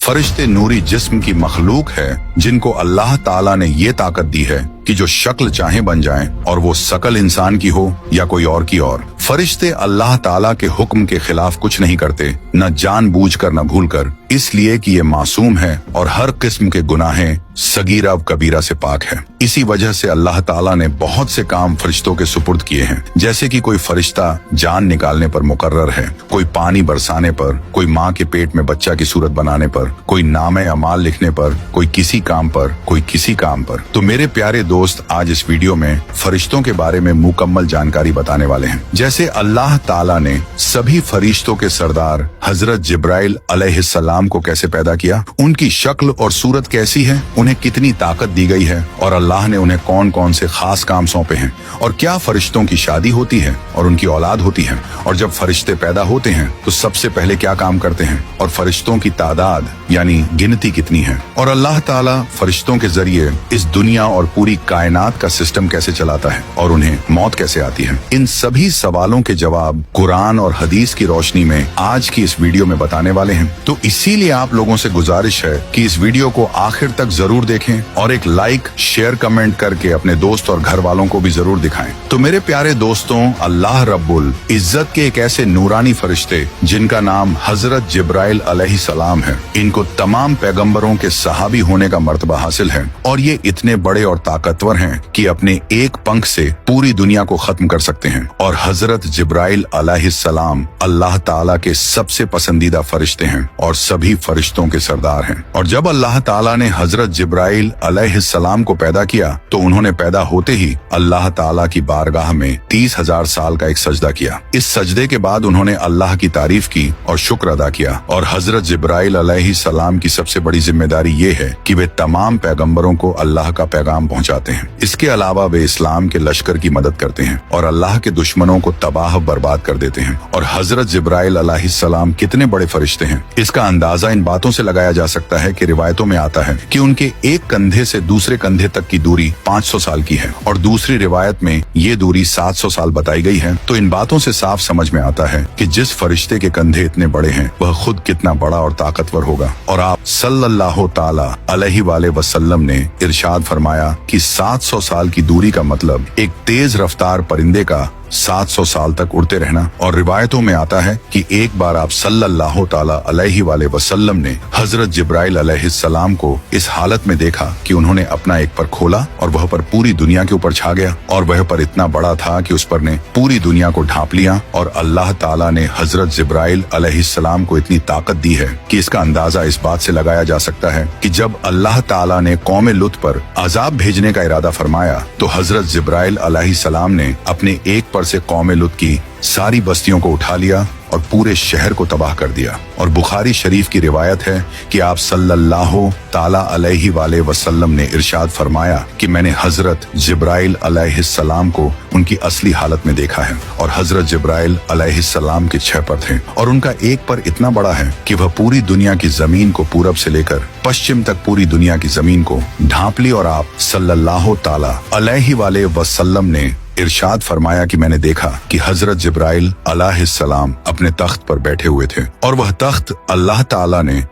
फरिश्ते नूरी जिस्म की मखलूक है जिनको अल्लाह ताला ने ये ताकत दी है कि जो शक्ल चाहे बन जाएं और वो शकल इंसान की हो या कोई और की और। फरिश्ते अल्लाह ताला के हुक्म के खिलाफ कुछ नहीं करते, न जानबूझकर न भूलकर, इसलिए कि ये मासूम है और हर किस्म के गुनाहें सगीरा व कबीरा से पाक है। इसी वजह से अल्लाह ताला ने बहुत से काम फरिश्तों के सुपुर्द किए हैं, जैसे कि कोई फरिश्ता जान निकालने पर मुकर्रर है, कोई पानी बरसाने पर, कोई माँ के पेट में बच्चा की सूरत बनाने पर, कोई नामे अमाल लिखने पर, कोई किसी काम पर, कोई किसी काम पर। तो मेरे प्यारे दोस्त, आज इस वीडियो में फरिश्तों के बारे में मुकम्मल जानकारी बताने वाले हैं। जैसे अल्लाह ताला ने सभी फरिश्तों के सरदार हजरत जिब्राइल अलैहिस्सलाम को कैसे पैदा किया, उनकी शक्ल और सूरत कैसी है, उन्हें कितनी ताकत दी गई है और अल्लाह ने उन्हें कौन कौन से खास काम सौंपे हैं, और क्या फरिश्तों की शादी होती है और उनकी औलाद होती है, और जब फरिश्ते पैदा होते हैं तो सबसे पहले क्या काम करते हैं, और फरिश्तों की तादाद यानी गिनती कितनी है, और अल्लाह ताला फरिश्तों के जरिए इस दुनिया और पूरी कायनात का सिस्टम कैसे चलाता है और उन्हें मौत कैसे आती है। इन सभी सवालों के जवाब कुरान और हदीस की रोशनी में आज की इस वीडियो में बताने वाले हैं। तो इसीलिए आप लोगों से गुजारिश है कि इस वीडियो को आखिर तक जरूर देखें और एक लाइक, शेयर, कमेंट करके अपने दोस्त और घर वालों को भी जरूर दिखाएं। तो मेरे प्यारे दोस्तों, अल्लाह रब्बुल इज्जत के एक ऐसे नूरानी फरिश्ते जिनका नाम हजरत जिब्राइल अलैहिस्सलाम है, इनको तमाम पैगंबरों के सहाबी होने का मर्तबा हासिल है, और ये इतने बड़े और ताकतवर हैं कि अपने एक पंख से पूरी दुनिया को खत्म कर सकते हैं। और हजरत जिब्राइल अलैहिस्सलाम अल्लाह ताला के सबसे पसंदीदा फरिश्ते हैं और सभी फरिश्तों के सरदार हैं। और जब अल्लाह ताला ने हजरत जिब्राइल अलैहिस्सलाम को पैदा किया तो उन्होंने पैदा होते ही अल्लाह ताला की बारगाह में 30,000 साल का एक सजदा किया। इस सजदे के बाद उन्होंने अल्लाह की तारीफ की और शुक्र अदा किया। और हजरत जिब्राइल अलैहिस्सलाम की सबसे बड़ी जिम्मेदारी ये है कि वे तमाम पैगंबरों को अल्लाह का पैगाम पहुंचाते हैं। इसके अलावा वे इस्लाम के लश्कर की मदद करते हैं और अल्लाह के दुश्मनों को तबाह बर्बाद कर देते हैं। और हजरत जिब्राइल अलैहिस्सलाम कितने बड़े फरिश्ते हैं, इसका अंदाजा इन बातों से लगाया जा सकता है कि रिवायतों में आता है कि उनके एक कंधे से दूसरे कंधे तक की दूरी 500 साल की है, और दूसरी रिवायत में ये दूरी 700 साल बताई गई है। तो इन बातों से साफ समझ में आता है कि जिस फरिश्ते के कंधे इतने बड़े हैं वह खुद कितना बड़ा और ताकतवर होगा। और आप सल्लल्लाहु ताला अलैहि वसल्लम ने इरशाद फरमाया कि 700 साल की दूरी का मतलब एक तेज रफ्तार परिंदे का 700 साल तक उड़ते रहना। और रिवायतों में आता है कि एक बार आप सल्लल्लाहु ताला अलैहि वसल्लम ने हजरत जिब्राइल अलैहिस्सलाम को इस हालत में देखा कि उन्होंने अपना एक पर खोला और वह पर पूरी दुनिया के ऊपर छा गया, और वह पर इतना बड़ा था कि उस पर ने पूरी दुनिया को ढांप लिया। और अल्लाह ताला ने हजरत जिब्राइल अलैहिस्सलाम को इतनी ताकत दी है कि इसका अंदाजा इस बात से लगाया जा सकता है कि जब अल्लाह ताला ने कौम लुत पर अजाब भेजने का इरादा फरमाया तो हजरत जिब्राइल अलैहिस्सलाम ने अपने एक पर से कौम लुत की सारी बस्तियों को उठा लिया और पूरे शहर को तबाह कर दिया। और बुखारी शरीफ की रिवायत है कि आप सल्लल्लाहु ताला अलैहि वसल्लम ने इरशाद फरमाया कि मैंने हजरत जिब्राइल अलैहिस्सलाम को उनकी असली हालत में देखा है, और हजरत जिब्राइल अलैहिस्सलाम के 6 पर थे, और उनका एक पर इतना बड़ा है कि वह पूरी दुनिया की जमीन को पूरब से लेकर पश्चिम तक पूरी दुनिया की जमीन को ढांप ली। और आप सल्लल्लाहु ताला अलैहि वसल्लम ने इरशाद फरमाया कि मैंने देखा कि हजरत जिब्राइल अलैहिस्सलाम अपने तख्त पर बैठे हुए थे, और वह तख्त अल्लाह ताला ने